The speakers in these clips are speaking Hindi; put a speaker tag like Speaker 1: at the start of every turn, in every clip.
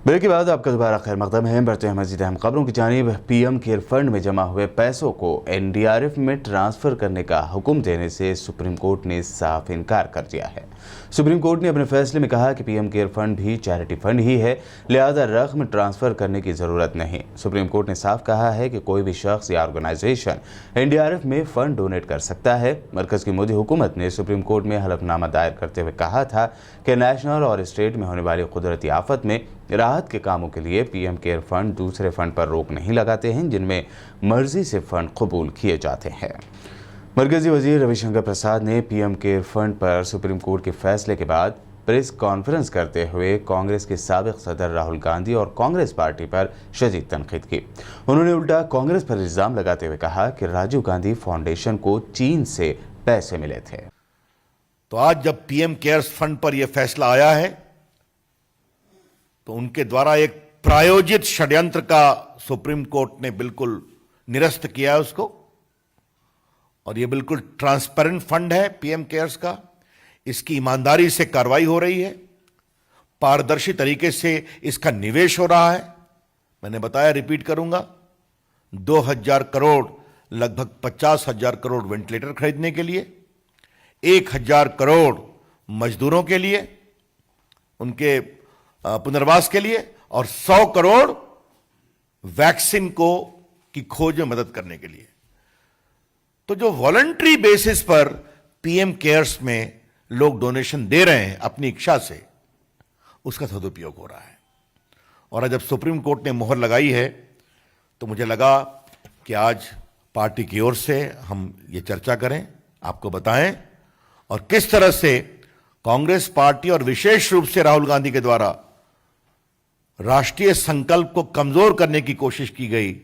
Speaker 1: ब्रेक के बाद आपका दोबारा खैर मकदम है। बढ़ते हैं मजीद अहम खबरों की जानिब। पीएम केयर फंड में जमा हुए पैसों को एनडीआरएफ में ट्रांसफर करने का हुक्म देने से सुप्रीम कोर्ट ने साफ इनकार कर दिया है। सुप्रीम कोर्ट ने अपने फैसले में कहा कि पीएम केयर फंड भी चैरिटी फंड ही है, लिहाजा रकम ट्रांसफर करने की जरूरत नहीं। सुप्रीम कोर्ट ने साफ कहा है कि कोई भी शख्स या ऑर्गेनाइजेशन एनडीआरएफ में फंड डोनेट कर सकता है। मरकज की मोदी हुकूमत ने सुप्रीम कोर्ट में हलफनामा दायर करते हुए कहा था कि नेशनल और स्टेट में होने वाली कुदरती आफत में राहत के कामों के लिए पीएम केयर फंड दूसरे फंड पर रोक नहीं लगाते हैं जिनमें मर्जी से फंड कबूल किए जाते हैं। मरकजी वजीर रविशंकर प्रसाद ने पीएम केयर फंड पर सुप्रीम कोर्ट के फैसले के बाद प्रेस कॉन्फ्रेंस करते हुए कांग्रेस के साबिक सदर राहुल गांधी और कांग्रेस पार्टी पर शदीद तनकीद की। उन्होंने उल्टा कांग्रेस पर इल्जाम लगाते हुए कहा कि राजीव गांधी फाउंडेशन को चीन से पैसे मिले थे।
Speaker 2: तो आज जब पीएम केयर्स फंड पर यह फैसला आया है तो उनके द्वारा एक प्रायोजित षड्यंत्र का सुप्रीम कोर्ट ने बिल्कुल निरस्त किया है उसको, और यह बिल्कुल ट्रांसपेरेंट फंड है पीएम केयर्स का। इसकी ईमानदारी से कार्रवाई हो रही है, पारदर्शी तरीके से इसका निवेश हो रहा है। मैंने बताया, रिपीट करूंगा, 2000 करोड़, लगभग 50,000 करोड़ वेंटिलेटर खरीदने के लिए, 1000 करोड़ मजदूरों के लिए, उनके पुनर्वास के लिए, और 100 करोड़ वैक्सीन की खोज में मदद करने के लिए। तो जो वॉलंटरी बेसिस पर पीएम केयर्स में लोग डोनेशन दे रहे हैं अपनी इच्छा से, उसका सदुपयोग हो रहा है। और जब सुप्रीम कोर्ट ने मोहर लगाई है तो मुझे लगा कि आज पार्टी की ओर से हम ये चर्चा करें, आपको बताएं, और किस तरह से कांग्रेस पार्टी और विशेष रूप से राहुल गांधी के द्वारा राष्ट्रीय संकल्प को कमजोर करने की कोशिश की गई,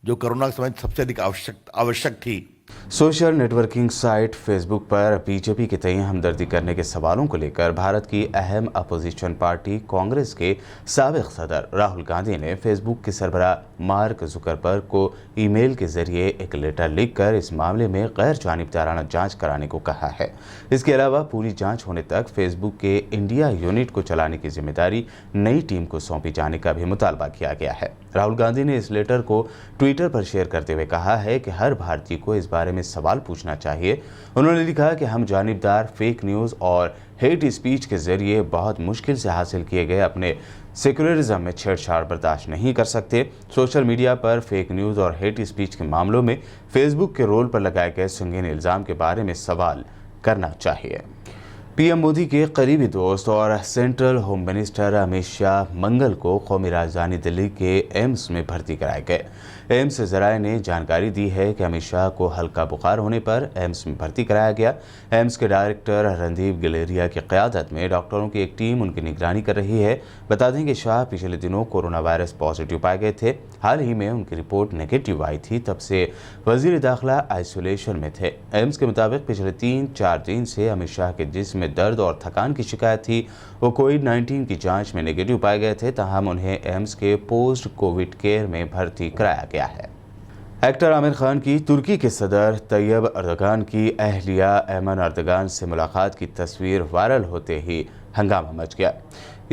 Speaker 2: जो कोरोना के समय सबसे अधिक आवश्यक थी।
Speaker 1: सोशल नेटवर्किंग साइट फेसबुक पर बीजेपी के तय हमदर्दी करने के सवालों को लेकर भारत की अहम अपोजिशन पार्टी कांग्रेस के साबिक सदर राहुल गांधी ने फेसबुक के सरबराह मार्क जुकरबर्ग को ईमेल के जरिए एक लेटर लिखकर इस मामले में गैर जानिबदाराना जांच कराने को कहा है। इसके अलावा पूरी जांच होने तक फेसबुक के इंडिया यूनिट को चलाने की जिम्मेदारी नई टीम को सौंपी जाने का भी मुतालबा किया गया है। राहुल गांधी ने इस लेटर को ट्विटर पर शेयर करते हुए कहा है कि हर भारतीय को इस बारे में सवाल पूछना चाहिए। उन्होंने लिखा कि हम जानिबदार, फेक न्यूज़ और हेट स्पीच के जरिए बहुत मुश्किल से हासिल किए गए अपने सेक्युलरिज्म में छेड़छाड़ बर्दाश्त नहीं कर सकते। सोशल मीडिया पर फेक न्यूज़ और हेट स्पीच के मामलों में फेसबुक के रोल पर लगाए गए संगीन इल्ज़ाम के बारे में सवाल करना चाहिए। पीएम मोदी के करीबी दोस्त और central home minister Amit Shah मंगल को कौमी राजधानी दिल्ली के एम्स में भर्ती कराए गए। एम्स ज़राए ने जानकारी दी है कि अमित शाह को हल्का बुखार होने पर एम्स में भर्ती कराया गया। एम्स के डायरेक्टर रणदीप गुलेरिया की क़यादत में डॉक्टरों की एक टीम उनकी निगरानी कर रही है। बता दें कि शाह पिछले दिनों कोरोना वायरस पॉजिटिव पाए गए थे। हाल ही में उनकी रिपोर्ट नेगेटिव आई थी, तब से वजीर दाखिला आइसोलेशन में थे। एम्स के मुताबिक पिछले 3-4 दिन से अमित शाह के जिस्म में दर्द और थकान की शिकायत थी। वो कोविड-19 की जांच में नेगेटिव पाए गए थे, ताहम उन्हें एम्स के पोस्ट कोविड केयर में भर्ती कराया गया है। एक्टर आमिर खान की तुर्की के सदर तैयब अर्दगान की अहलिया ऐमन अर्दगान से मुलाकात की तस्वीर वायरल होते ही हंगामा मच गया।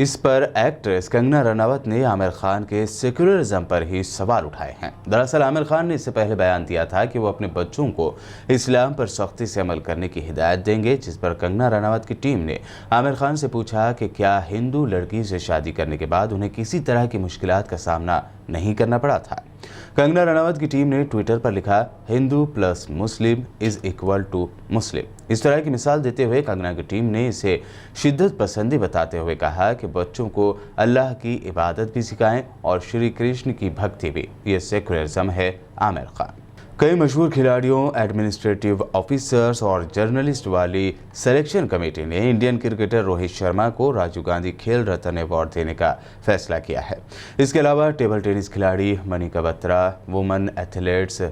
Speaker 1: इस पर एक्ट्रेस कंगना रनावत ने आमिर खान के सेक्युलरिज्म पर ही सवाल उठाए हैं। दरअसल आमिर खान ने इससे पहले बयान दिया था कि वो अपने बच्चों को इस्लाम पर सख्ती से अमल करने की हिदायत देंगे, जिस पर कंगना रनावत की टीम ने आमिर खान से पूछा कि क्या हिंदू लड़की से शादी करने के बाद उन्हें किसी तरह की मुश्किलात का सामना नहीं करना पड़ा था। कंगना रनावत की टीम ने ट्विटर पर लिखा, Hindu plus Muslim is equal to Muslim. इस तरह की मिसाल देते हुए कंगना की टीम ने इसे शिद्दत पसंदी बताते हुए कहा कि बच्चों को अल्लाह की इबादत भी सिखाएं और श्री कृष्ण की भक्ति भी। ये सेक्युलरिज्म है आमिर खान। कई मशहूर खिलाड़ियों, एडमिनिस्ट्रेटिव ऑफिसर्स और जर्नलिस्ट वाली सिलेक्शन कमेटी ने इंडियन क्रिकेटर रोहित शर्मा को राजीव गांधी खेल रत्न अवार्ड देने का फैसला किया है। इसके अलावा टेबल टेनिस खिलाड़ी मनिका बत्रा, वुमेन एथलीट्स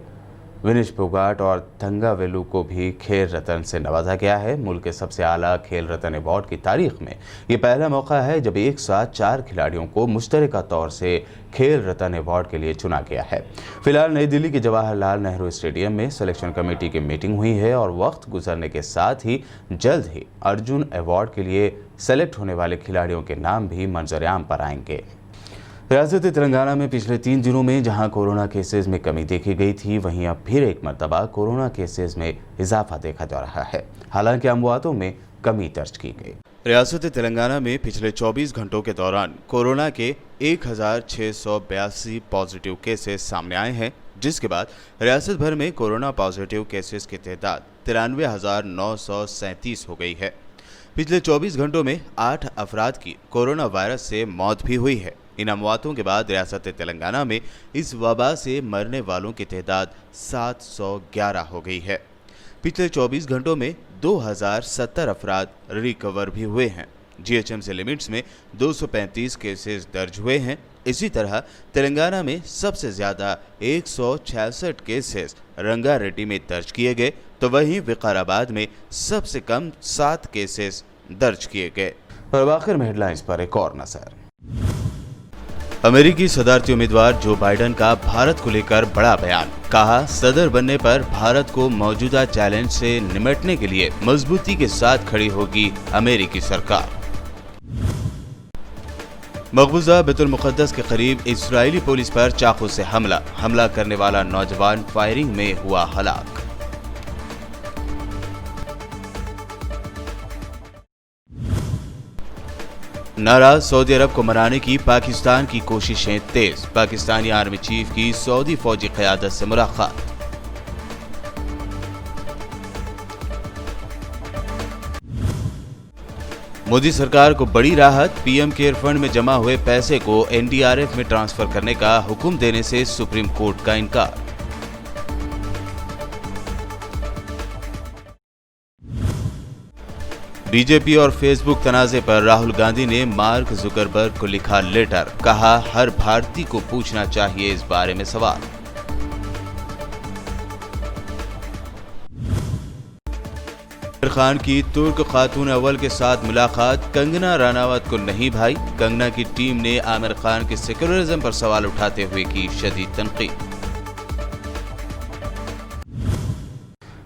Speaker 1: विनेश फोगाट और थंगावेलु को भी खेल रत्न से नवाजा गया है। मुल्क के सबसे आला खेल रत्न अवार्ड की तारीख में ये पहला मौका है जब एक साथ 4 खिलाड़ियों को मुश्तरका तौर से खेल रत्न अवार्ड के लिए चुना गया है। फिलहाल नई दिल्ली के जवाहरलाल नेहरू स्टेडियम में सिलेक्शन कमेटी की मीटिंग हुई है और वक्त गुजरने के साथ ही जल्द ही अर्जुन अवार्ड के लिए सेलेक्ट होने वाले खिलाड़ियों के नाम भी मंजर आम पर आएंगे। रियासत तेलंगाना में पिछले 3 दिनों में जहां कोरोना केसेस में कमी देखी गई थी, वहीं अब फिर एक मर्तबा कोरोना केसेस में इजाफा देखा जा रहा है। हालांकि अमवातों में कमी दर्ज की गई। रियासत तेलंगाना में पिछले 24 घंटों के दौरान कोरोना के 1682 पॉजिटिव केसेस सामने आए हैं, जिसके बाद रियासत भर में कोरोना पॉजिटिव केसेस की तादाद 93,937 हो गई है। पिछले 24 घंटों में 8 अफराद की कोरोना वायरस से मौत भी हुई है। इन अमवातों के बाद रियासत तेलंगाना में इस वबा से मरने वालों की तादाद 711 हो गई है। पिछले 24 घंटों में 2070 अफराद रिकवर भी हुए हैं। जीएचएमसी लिमिट्स में 235 केसेस दर्ज हुए हैं। इसी तरह तेलंगाना में सबसे ज़्यादा 166 केसेस रंगारेड्डी में दर्ज किए गए, तो वहीं विकाराबाद में सबसे कम 7 केसेस दर्ज किए गए। और आखिर में हेडलाइंस पर एक और नजर। अमेरिकी सदारती उम्मीदवार जो बाइडेन का भारत को लेकर बड़ा बयान। कहा, सदर बनने पर भारत को मौजूदा चैलेंज से निपटने के लिए मजबूती के साथ खड़ी होगी अमेरिकी सरकार। मकबूजा बैतुल मुक़द्दस के करीब इस्राएली पुलिस पर चाकू से हमला करने वाला नौजवान फायरिंग में हुआ हलाक। नाराज सऊदी अरब को मनाने की पाकिस्तान की कोशिशें तेज। पाकिस्तानी आर्मी चीफ की सऊदी फौजी क़यादत से मुलाकात। मोदी सरकार को बड़ी राहत। पीएम केयर फंड में जमा हुए पैसे को एनडीआरएफ में ट्रांसफर करने का हुक्म देने से सुप्रीम कोर्ट का इनकार। बीजेपी और फेसबुक तनाज़े पर राहुल गांधी ने मार्क जुकरबर्ग को लिखा लेटर। कहा, हर भारतीय को पूछना चाहिए इस बारे में सवाल। आमिर खान की तुर्क खातून अव्वल के साथ मुलाकात। कंगना रनावत को नहीं भाई। कंगना की टीम ने आमिर खान के सेक्युलरिज्म पर सवाल उठाते हुए की शदीद तनकीद।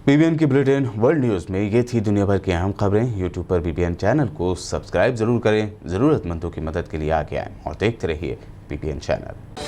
Speaker 1: बीबीएन की बुलेटिन वर्ल्ड न्यूज़ में ये थी दुनिया भर की अहम खबरें। यूट्यूब पर बीबीएन चैनल को सब्सक्राइब जरूर करें। ज़रूरतमंदों की मदद के लिए आगे आएं और देखते रहिए बीबीएन चैनल।